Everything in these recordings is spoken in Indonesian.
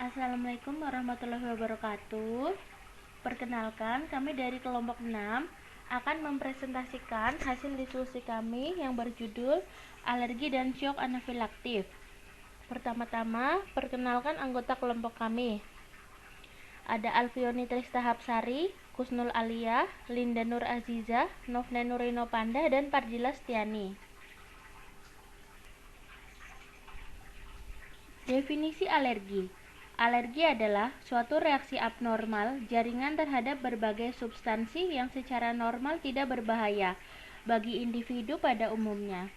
Assalamualaikum warahmatullahi wabarakatuh. Perkenalkan, kami dari kelompok 6 akan mempresentasikan hasil diskusi kami yang berjudul alergi dan syok anafilaktif. Pertama-tama, perkenalkan anggota kelompok kami. Ada Alfioni Tristahapsari, Kusnul Alia, Linda Nur Aziza, Novna Nurino Panda, dan Pardila Setiani. Definisi alergi. Alergi adalah suatu reaksi abnormal jaringan terhadap berbagai substansi yang secara normal tidak berbahaya bagi individu pada umumnya.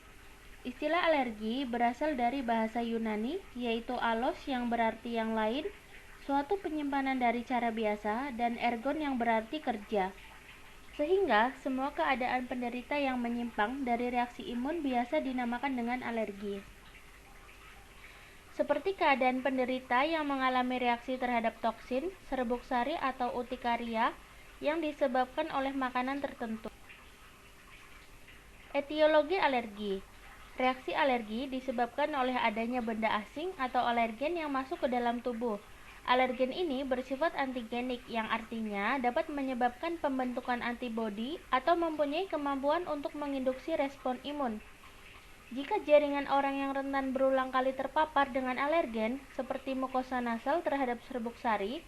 Istilah alergi berasal dari bahasa Yunani, yaitu alos yang berarti yang lain, suatu penyimpanan dari cara biasa, dan ergon yang berarti kerja. Sehingga semua keadaan penderita yang menyimpang dari reaksi imun biasa dinamakan dengan alergi. Seperti keadaan penderita yang mengalami reaksi terhadap toksin, serbuk sari atau urtikaria yang disebabkan oleh makanan tertentu. Etiologi alergi. Reaksi alergi disebabkan oleh adanya benda asing atau alergen yang masuk ke dalam tubuh. Alergen ini bersifat antigenik yang artinya dapat menyebabkan pembentukan antibodi atau mempunyai kemampuan untuk menginduksi respon imun. Jika jaringan orang yang rentan berulang kali terpapar dengan alergen, seperti mukosa nasal terhadap serbuk sari,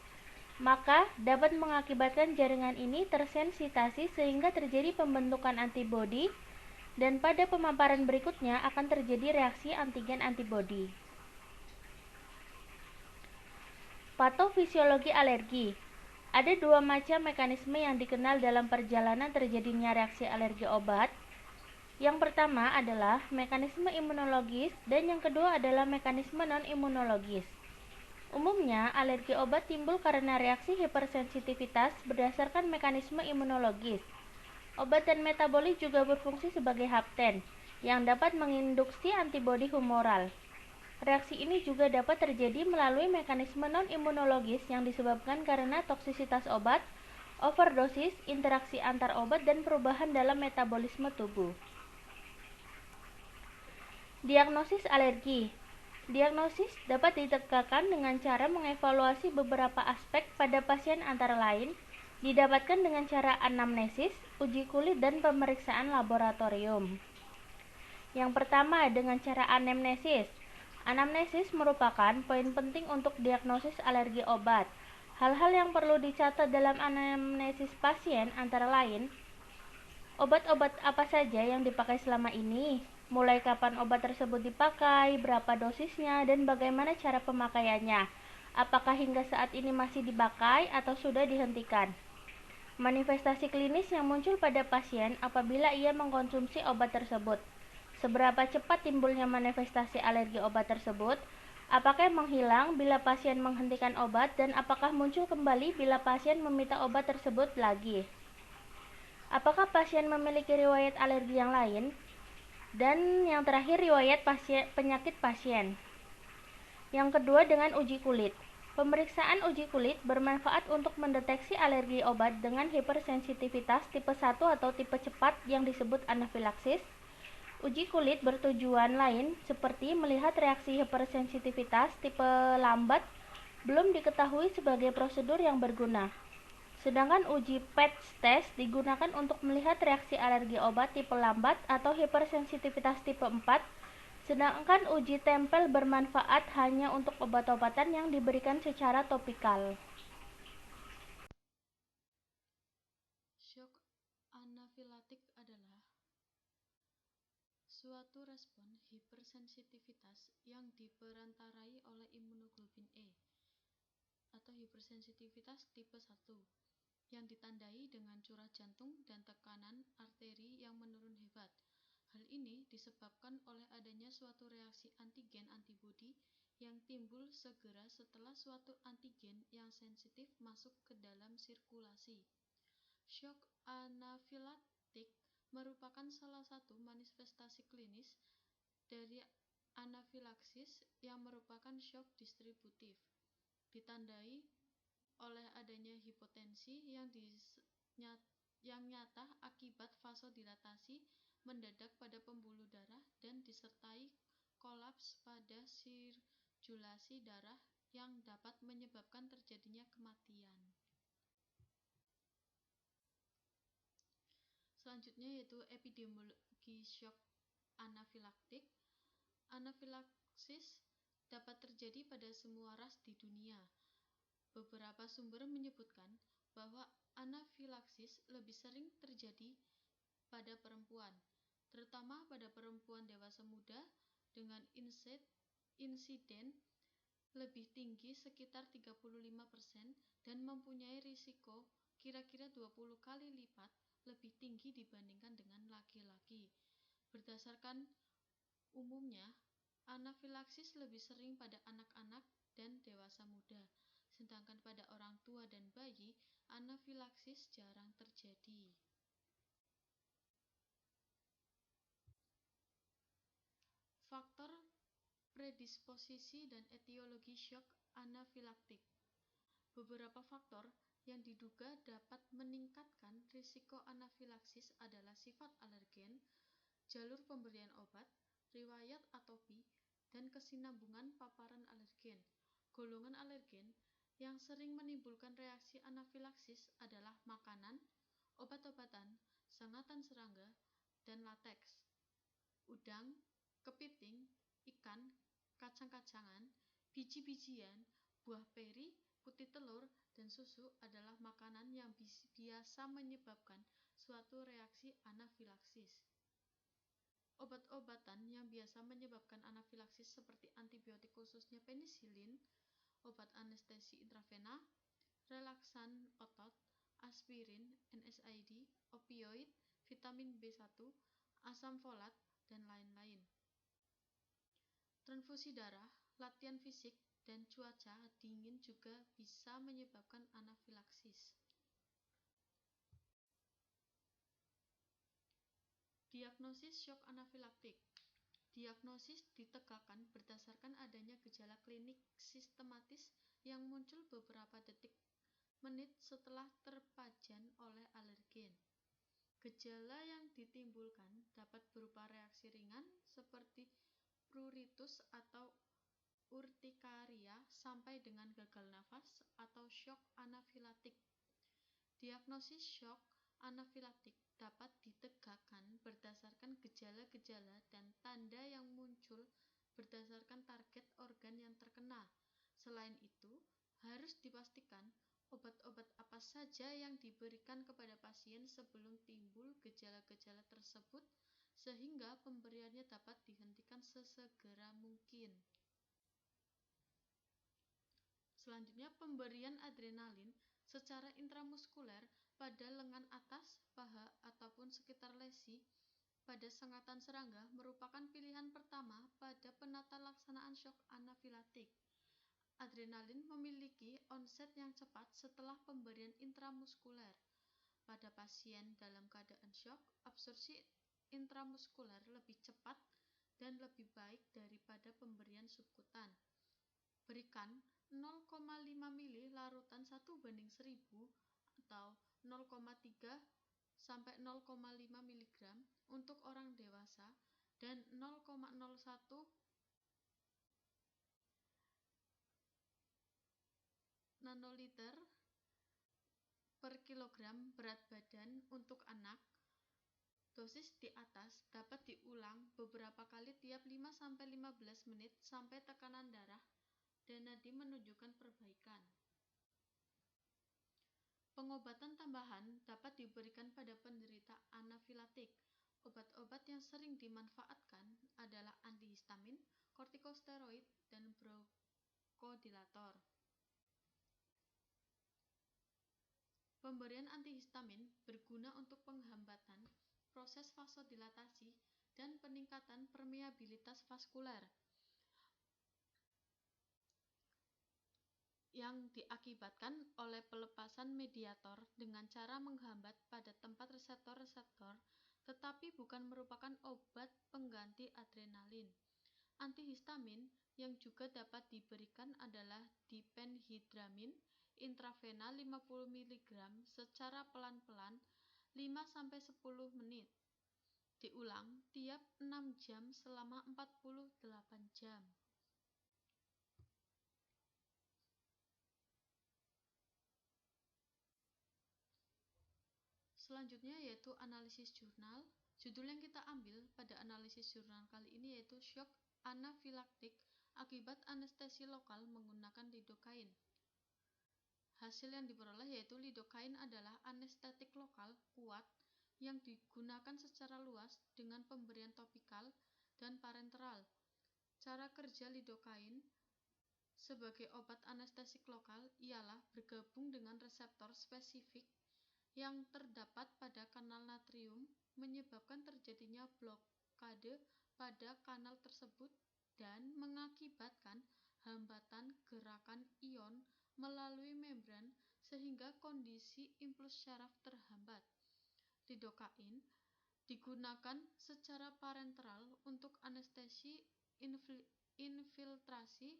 maka dapat mengakibatkan jaringan ini tersensitasi sehingga terjadi pembentukan antibodi, dan pada pemaparan berikutnya akan terjadi reaksi antigen antibodi. Patofisiologi alergi. Ada dua macam mekanisme yang dikenal dalam perjalanan terjadinya reaksi alergi obat. Yang pertama adalah mekanisme imunologis dan yang kedua adalah mekanisme non-imunologis. Umumnya, alergi obat timbul karena reaksi hipersensitivitas berdasarkan mekanisme imunologis. Obat dan metabolit juga berfungsi sebagai hapten yang dapat menginduksi antibodi humoral. Reaksi ini juga dapat terjadi melalui mekanisme non-imunologis yang disebabkan karena toksisitas obat, overdosis, interaksi antar obat, dan perubahan dalam metabolisme tubuh. Diagnosis alergi. Diagnosis dapat ditegakkan dengan cara mengevaluasi beberapa aspek pada pasien antara lain didapatkan dengan cara anamnesis, uji kulit, dan pemeriksaan laboratorium. Yang pertama dengan cara anamnesis. Anamnesis merupakan poin penting untuk diagnosis alergi obat. Hal-hal yang perlu dicatat dalam anamnesis pasien antara lain obat-obat apa saja yang dipakai selama ini, mulai kapan obat tersebut dipakai, berapa dosisnya, dan bagaimana cara pemakaiannya. Apakah hingga saat ini masih dipakai atau sudah dihentikan? Manifestasi klinis yang muncul pada pasien apabila ia mengkonsumsi obat tersebut. Seberapa cepat timbulnya manifestasi alergi obat tersebut? Apakah menghilang bila pasien menghentikan obat dan apakah muncul kembali bila pasien meminta obat tersebut lagi? Apakah pasien memiliki riwayat alergi yang lain? Dan yang terakhir riwayat penyakit pasien. Yang kedua dengan uji kulit. Pemeriksaan uji kulit bermanfaat untuk mendeteksi alergi obat dengan hipersensitivitas tipe 1 atau tipe cepat yang disebut anafilaksis. Uji kulit bertujuan lain seperti melihat reaksi hipersensitivitas tipe lambat belum diketahui sebagai prosedur yang berguna. Sedangkan uji patch test digunakan untuk melihat reaksi alergi obat tipe lambat atau hipersensitivitas tipe 4, sedangkan uji tempel bermanfaat hanya untuk obat-obatan yang diberikan secara topikal. Syok anafilaktik adalah suatu respon hipersensitivitas yang diperantarai oleh imunoglobulin E atau hipersensitivitas tipe 1 yang ditandai dengan curah jantung dan tekanan arteri yang menurun hebat. Hal ini disebabkan oleh adanya suatu reaksi antigen-antibodi yang timbul segera setelah suatu antigen yang sensitif masuk ke dalam sirkulasi. Syok anafilaktik merupakan salah satu manifestasi klinis dari anafilaksis yang merupakan syok distributif, ditandai oleh adanya hipotensi yang nyata akibat vasodilatasi mendadak pada pembuluh darah dan disertai kolaps pada sirkulasi darah yang dapat menyebabkan terjadinya kematian. Selanjutnya yaitu epidemiologi shock anafilaktik. Anafilaksis dapat terjadi pada semua ras di dunia. Beberapa sumber menyebutkan bahwa anafilaksis lebih sering terjadi pada perempuan, terutama pada perempuan dewasa muda dengan insiden lebih tinggi sekitar 35% dan mempunyai risiko kira-kira 20 kali lipat lebih tinggi dibandingkan dengan laki-laki. Berdasarkan umumnya, anafilaksis lebih sering pada anak-anak dan dewasa muda, sedangkan pada orang tua dan bayi, anafilaksis jarang terjadi. Faktor predisposisi dan etiologi shock anafilaktik. Beberapa faktor yang diduga dapat meningkatkan risiko anafilaksis adalah sifat alergen, jalur pemberian obat, riwayat atopi, dan kesinambungan paparan alergen. Golongan alergen yang sering menimbulkan reaksi anafilaksis adalah makanan, obat-obatan, sengatan serangga, dan lateks. Udang, kepiting, ikan, kacang-kacangan, biji-bijian, buah peri, putih telur, dan susu adalah makanan yang biasa menyebabkan suatu reaksi anafilaksis. Obat-obatan yang biasa menyebabkan anafilaksis seperti antibiotik khususnya penisilin, obat anestesi intravena, relaksan otot, aspirin, NSAID, opioid, vitamin B1, asam folat, dan lain-lain. Transfusi darah, latihan fisik, dan cuaca dingin juga bisa menyebabkan anafilaksis. Diagnosis shock anafilaktik. Diagnosis ditegakkan berdasarkan adanya gejala klinik sistematis yang muncul beberapa menit setelah terpajan oleh alergen. Gejala yang ditimbulkan dapat berupa reaksi ringan seperti pruritus atau urtikaria sampai dengan gagal nafas atau shock anafilaktik. Diagnosis shock anafilaktik dapat ditegakkan berdasarkan gejala-gejala dan tanda yang muncul berdasarkan target organ yang terkena. Selain itu, harus dipastikan obat-obat apa saja yang diberikan kepada pasien sebelum timbul gejala-gejala tersebut sehingga pemberiannya dapat dihentikan sesegera mungkin. Selanjutnya, pemberian adrenalin secara intramuskuler pada lengan atas, paha, ataupun sekitar lesi pada sengatan serangga merupakan pilihan pertama pada penata laksanaan shock anafilaktik. Adrenalin memiliki onset yang cepat setelah pemberian intramuskuler. Pada pasien dalam keadaan shock, absorpsi intramuskuler lebih cepat dan lebih baik daripada pemberian subkutan. Berikan 0,5 mili larutan 1:1000 atau 0,3 sampai 0,5 mg untuk orang dewasa dan 0,01 nanoliter per kilogram berat badan untuk anak. Dosis di atas dapat diulang beberapa kali tiap 5-15 menit sampai tekanan darah dan nadi menunjukkan perbaikan. Pengobatan tambahan dapat diberikan pada penderita anafilaktik. Obat-obat yang sering dimanfaatkan adalah antihistamin, kortikosteroid, dan bronchodilator. Pemberian antihistamin berguna untuk penghambatan proses vasodilatasi dan peningkatan permeabilitas vaskuler yang diakibatkan oleh pelepasan mediator dengan cara menghambat pada tempat reseptor-reseptor, tetapi bukan merupakan obat pengganti adrenalin. Antihistamin yang juga dapat diberikan adalah diphenhidramin intravena 50 mg secara pelan-pelan 5-10 menit. Diulang tiap 6 jam selama 48 jam. Selanjutnya yaitu analisis jurnal. Judul yang kita ambil pada analisis jurnal kali ini yaitu shock anafilaktik akibat anestesi lokal menggunakan lidokain. Hasil yang diperoleh yaitu lidokain adalah anestetik lokal kuat yang digunakan secara luas dengan pemberian topikal dan parenteral. Cara kerja lidokain sebagai obat anestesik lokal ialah bergabung dengan reseptor spesifik yang terdapat pada kanal natrium, menyebabkan terjadinya blokade pada kanal tersebut dan mengakibatkan hambatan gerakan ion melalui membran sehingga kondisi impuls syaraf terhambat. Lidokain digunakan secara parenteral untuk anestesi infiltrasi,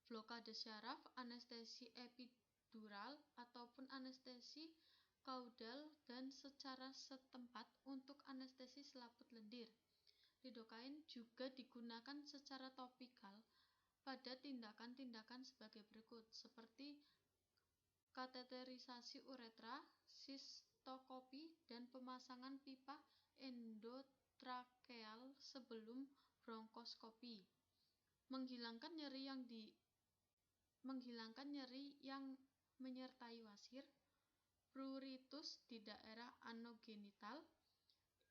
blokade syaraf, anestesi epidural, ataupun anestesi kaudal dan secara setempat untuk anestesi selaput lendir. Lidokain juga digunakan secara topikal pada tindakan-tindakan sebagai berikut, seperti kateterisasi uretra, sistoskopi, dan pemasangan pipa endotrakeal sebelum bronkoskopi. Menghilangkan nyeri yang menyertai wasir, pruritus di daerah anogenital.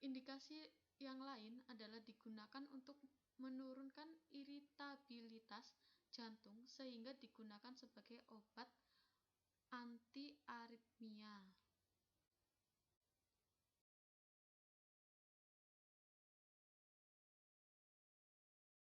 Indikasi yang lain adalah digunakan untuk menurunkan iritabilitas jantung sehingga digunakan sebagai obat anti